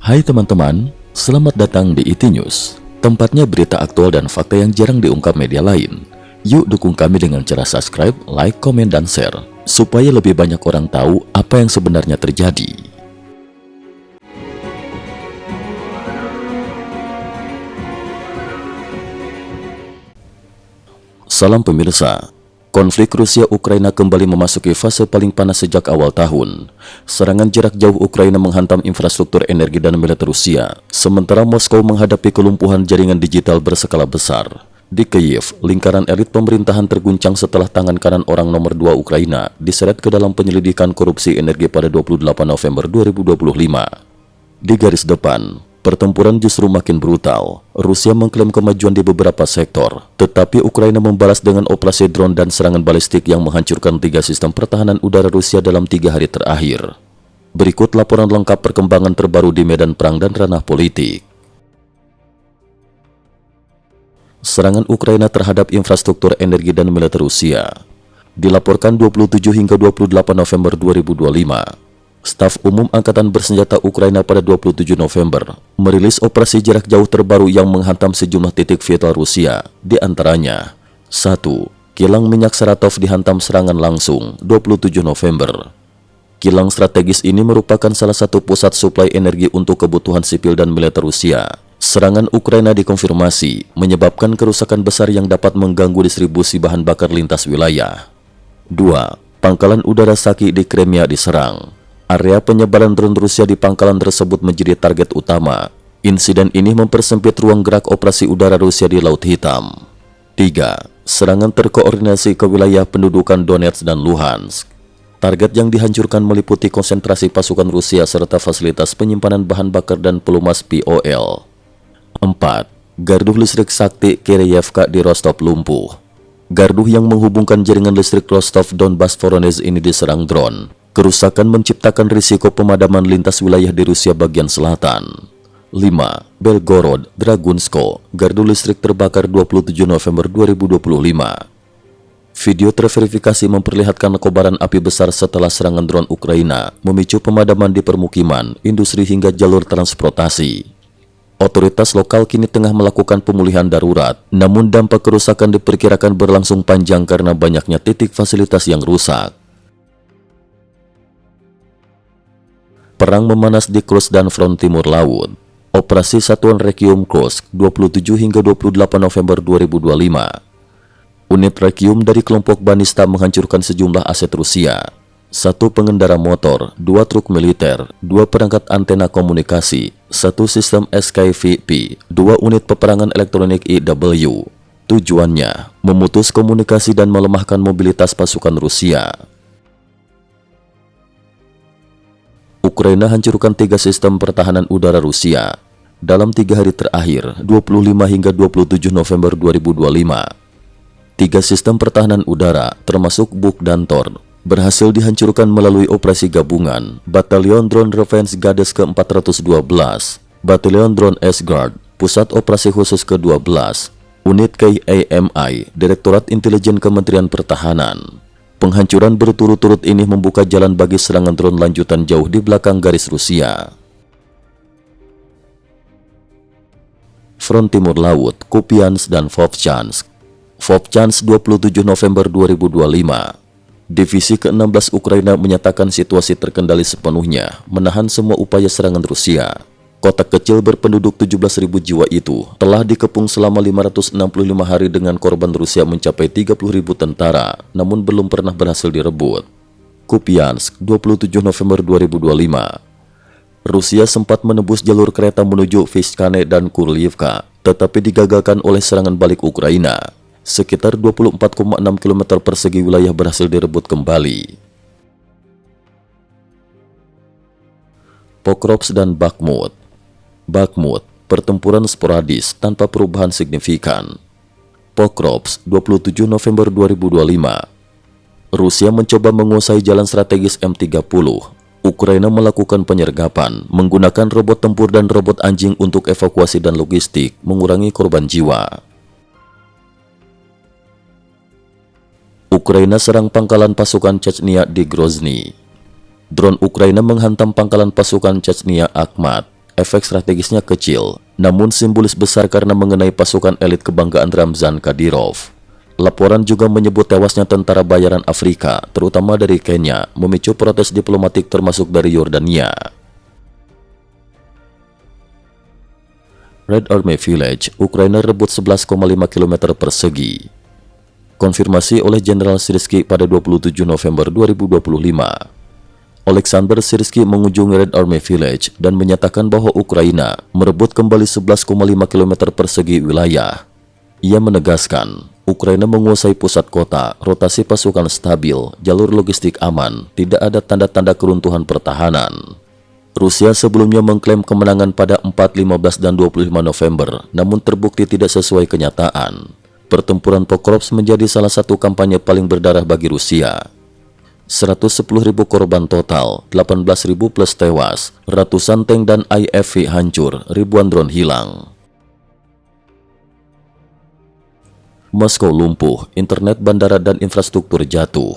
Hai teman-teman, selamat datang di IT News, tempatnya berita aktual dan fakta yang jarang diungkap media lain. Yuk dukung kami dengan cara subscribe, like, komen, dan share, supaya lebih banyak orang tahu apa yang sebenarnya terjadi. Salam pemirsa. Konflik Rusia-Ukraina kembali memasuki fase paling panas sejak awal tahun. Serangan jarak jauh Ukraina menghantam infrastruktur energi dan militer Rusia, sementara Moskow menghadapi kelumpuhan jaringan digital berskala besar. Di Kiev, lingkaran elit pemerintahan terguncang setelah tangan kanan orang nomor 2 Ukraina diseret ke dalam penyelidikan korupsi energi pada 28 November 2025. Di garis depan, pertempuran justru makin brutal. Rusia mengklaim kemajuan di beberapa sektor, tetapi Ukraina membalas dengan operasi drone dan serangan balistik yang menghancurkan 3 sistem pertahanan udara Rusia dalam 3 hari terakhir. Berikut laporan lengkap perkembangan terbaru di medan perang dan ranah politik. Serangan Ukraina terhadap infrastruktur energi dan militer Rusia dilaporkan 27 hingga 28 November 2025. Staf Umum Angkatan Bersenjata Ukraina pada 27 November merilis operasi jarak jauh terbaru yang menghantam sejumlah titik vital Rusia, di antaranya 1. Kilang minyak Saratov dihantam serangan langsung 27 November. Kilang strategis ini merupakan salah satu pusat suplai energi untuk kebutuhan sipil dan militer Rusia. Serangan Ukraina dikonfirmasi menyebabkan kerusakan besar yang dapat mengganggu distribusi bahan bakar lintas wilayah. 2. Pangkalan udara Saki di Crimea diserang. Area penyebaran drone Rusia di pangkalan tersebut menjadi target utama. Insiden ini mempersempit ruang gerak operasi udara Rusia di Laut Hitam. 3. Serangan terkoordinasi ke wilayah pendudukan Donetsk dan Luhansk. Target yang dihancurkan meliputi konsentrasi pasukan Rusia serta fasilitas penyimpanan bahan bakar dan pelumas POL. 4. Gardu listrik Sakti Kiryevka di Rostov lumpuh. Gardu yang menghubungkan jaringan listrik Rostov Donbas Voronezh ini diserang drone. Kerusakan menciptakan risiko pemadaman lintas wilayah di Rusia bagian selatan. 5. Belgorod, Dragunsko, gardu listrik terbakar 27 November 2025. Video terverifikasi memperlihatkan kobaran api besar setelah serangan drone Ukraina memicu pemadaman di permukiman, industri hingga jalur transportasi. Otoritas lokal kini tengah melakukan pemulihan darurat, namun dampak kerusakan diperkirakan berlangsung panjang karena banyaknya titik fasilitas yang rusak. Perang memanas di Kursk dan front timur laut. Operasi Satuan Requiem Kursk 27 hingga 28 November 2025. Unit Requiem dari kelompok Banista menghancurkan sejumlah aset Rusia. 1 pengendara motor, 2 truk militer, 2 perangkat antena komunikasi, 1 sistem SKVP, 2 unit peperangan elektronik EW. Tujuannya, memutus komunikasi dan melemahkan mobilitas pasukan Rusia. Ukraina hancurkan 3 sistem pertahanan udara Rusia dalam 3 hari terakhir, 25 hingga 27 November 2025. 3 sistem pertahanan udara, termasuk Buk dan Tor, berhasil dihancurkan melalui operasi gabungan Batalion Drone Revenge Gades ke-412, Batalion Drone S-Guard, Pusat Operasi Khusus ke-12, Unit KAMI, Direktorat Intelijen Kementerian Pertahanan. Penghancuran berturut-turut ini membuka jalan bagi serangan drone lanjutan jauh di belakang garis Rusia. Front Timur Laut, Kupiansk dan Vovchansk. Vovchansk 27 November 2025. Divisi ke-16 Ukraina menyatakan situasi terkendali sepenuhnya, menahan semua upaya serangan Rusia. Kota kecil berpenduduk 17.000 jiwa itu telah dikepung selama 565 hari dengan korban Rusia mencapai 30.000 tentara, namun belum pernah berhasil direbut. Kupiansk, 27 November 2025. Rusia sempat menembus jalur kereta menuju Vyshkane dan Kurlyivka, tetapi digagalkan oleh serangan balik Ukraina. Sekitar 24,6 km persegi wilayah berhasil direbut kembali. Pokrovsk dan Bakhmut. Bakhmut, pertempuran sporadis tanpa perubahan signifikan. Pokrovsk, 27 November 2025. Rusia mencoba menguasai jalan strategis M30. Ukraina melakukan penyergapan menggunakan robot tempur dan robot anjing untuk evakuasi dan logistik, mengurangi korban jiwa. Ukraina serang pangkalan pasukan Chechnya di Grozny. Drone Ukraina menghantam pangkalan pasukan Chechnya Akhmat. efek strategisnya kecil, namun simbolis besar karena mengenai pasukan elit kebanggaan Ramzan Kadyrov. Laporan juga menyebut tewasnya tentara bayaran Afrika, terutama dari Kenya, memicu protes diplomatik termasuk dari Yordania. Red Army Village, Ukraina rebut 11,5 km persegi. Konfirmasi oleh Jenderal Syrskyi pada 27 November 2025. Alexander Syrskyi mengunjungi Red Army Village dan menyatakan bahwa Ukraina merebut kembali 11,5 km persegi wilayah. Ia menegaskan, Ukraina menguasai pusat kota, rotasi pasukan stabil, jalur logistik aman, tidak ada tanda-tanda keruntuhan pertahanan. Rusia sebelumnya mengklaim kemenangan pada 4, 15, dan 25 November, namun terbukti tidak sesuai kenyataan. Pertempuran Pokrovsk menjadi salah satu kampanye paling berdarah bagi Rusia. 110.000 korban total, 18.000 plus tewas, ratusan tank dan IFV hancur, ribuan drone hilang. Moskow lumpuh, internet, bandara, dan infrastruktur jatuh.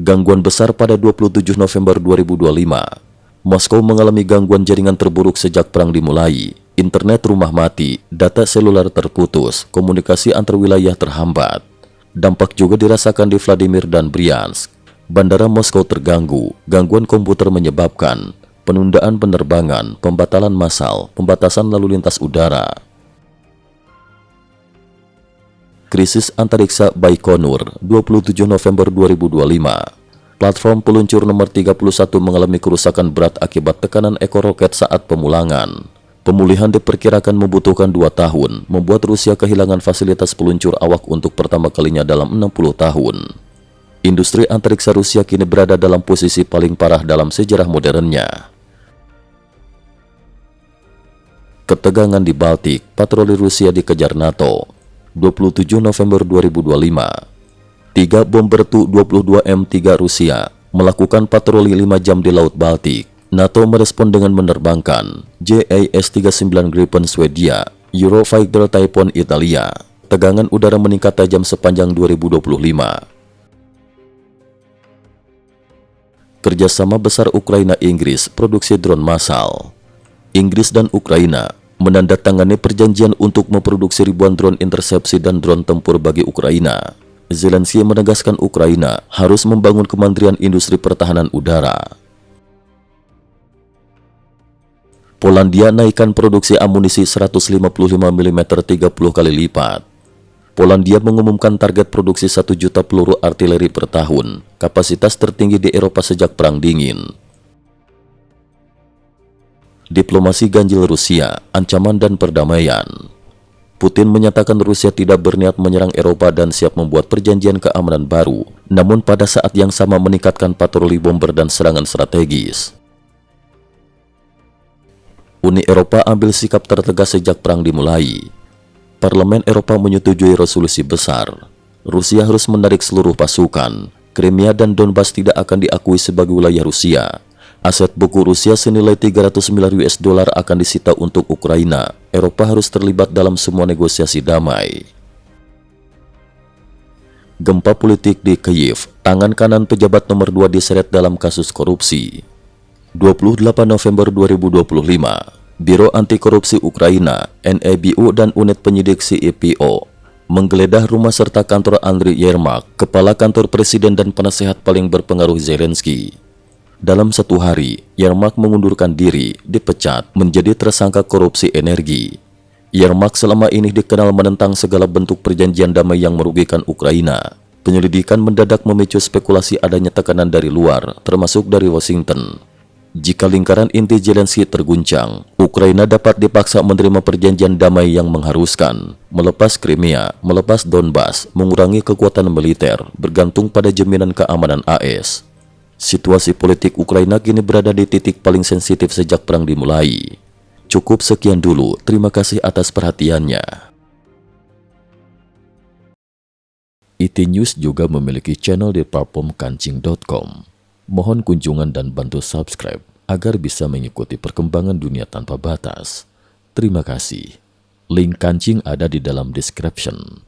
Gangguan besar pada 27 November 2025. Moskow mengalami gangguan jaringan terburuk sejak perang dimulai. Internet rumah mati, data seluler terputus, komunikasi antar wilayah terhambat. Dampak juga dirasakan di Vladimir dan Bryansk. Bandara Moskow terganggu, gangguan komputer menyebabkan penundaan penerbangan, pembatalan massal, pembatasan lalu lintas udara. Krisis antariksa Baikonur, 27 November 2025. Platform peluncur nomor 31 mengalami kerusakan berat akibat tekanan eko roket saat pemulangan. Pemulihan diperkirakan membutuhkan 2 tahun, membuat Rusia kehilangan fasilitas peluncur awak untuk pertama kalinya dalam 60 tahun. Industri antariksa Rusia kini berada dalam posisi paling parah dalam sejarah modernnya. Ketegangan di Baltik, patroli Rusia dikejar NATO. 27 November 2025. 3 bomber Tu-22M3 Rusia melakukan patroli 5 jam di Laut Baltik. NATO merespon dengan menerbangkan JAS-39 Gripen Swedia, Eurofighter Typhoon Italia. Tegangan udara meningkat tajam sepanjang 2025. Kerjasama besar Ukraina-Inggris produksi drone massal. Inggris dan Ukraina menandatangani perjanjian untuk memproduksi ribuan drone intersepsi dan drone tempur bagi Ukraina. Zelensky menegaskan Ukraina harus membangun kemandirian industri pertahanan udara. Polandia naikkan produksi amunisi 155 mm 30 kali lipat. Polandia mengumumkan target produksi 1 juta peluru artileri per tahun, kapasitas tertinggi di Eropa sejak Perang Dingin. Diplomasi ganjil Rusia, ancaman dan perdamaian. Putin menyatakan Rusia tidak berniat menyerang Eropa dan siap membuat perjanjian keamanan baru, namun pada saat yang sama meningkatkan patroli bomber dan serangan strategis. Uni Eropa ambil sikap tertegas sejak perang dimulai. Parlemen Eropa menyetujui resolusi besar. Rusia harus menarik seluruh pasukan. Crimea dan Donbas tidak akan diakui sebagai wilayah Rusia. Aset buku Rusia senilai 300 miliar US dollar akan disita untuk Ukraina. Eropa harus terlibat dalam semua negosiasi damai. Gempa politik di Kyiv, tangan kanan pejabat nomor 2 diseret dalam kasus korupsi. 28 November 2025, Biro Anti Korupsi Ukraina, NABU dan unit penyidik CEPO menggeledah rumah serta kantor Andriy Yermak, kepala kantor presiden dan penasehat paling berpengaruh Zelensky. Dalam 1 hari, Yermak mengundurkan diri, dipecat, menjadi tersangka korupsi energi. Yermak selama ini dikenal menentang segala bentuk perjanjian damai yang merugikan Ukraina. Penyelidikan mendadak memicu spekulasi adanya tekanan dari luar, termasuk dari Washington. Jika lingkaran inti Zelensky terguncang, Ukraina dapat dipaksa menerima perjanjian damai yang mengharuskan melepas Crimea, melepas Donbas, mengurangi kekuatan militer, bergantung pada jaminan keamanan AS. Situasi politik Ukraina kini berada di titik paling sensitif sejak perang dimulai. Cukup sekian dulu, terima kasih atas perhatiannya. IT News juga memiliki channel di platform kancing.com. Mohon kunjungan dan bantu subscribe agar bisa mengikuti perkembangan dunia tanpa batas. Terima kasih. Link kancing ada di dalam description.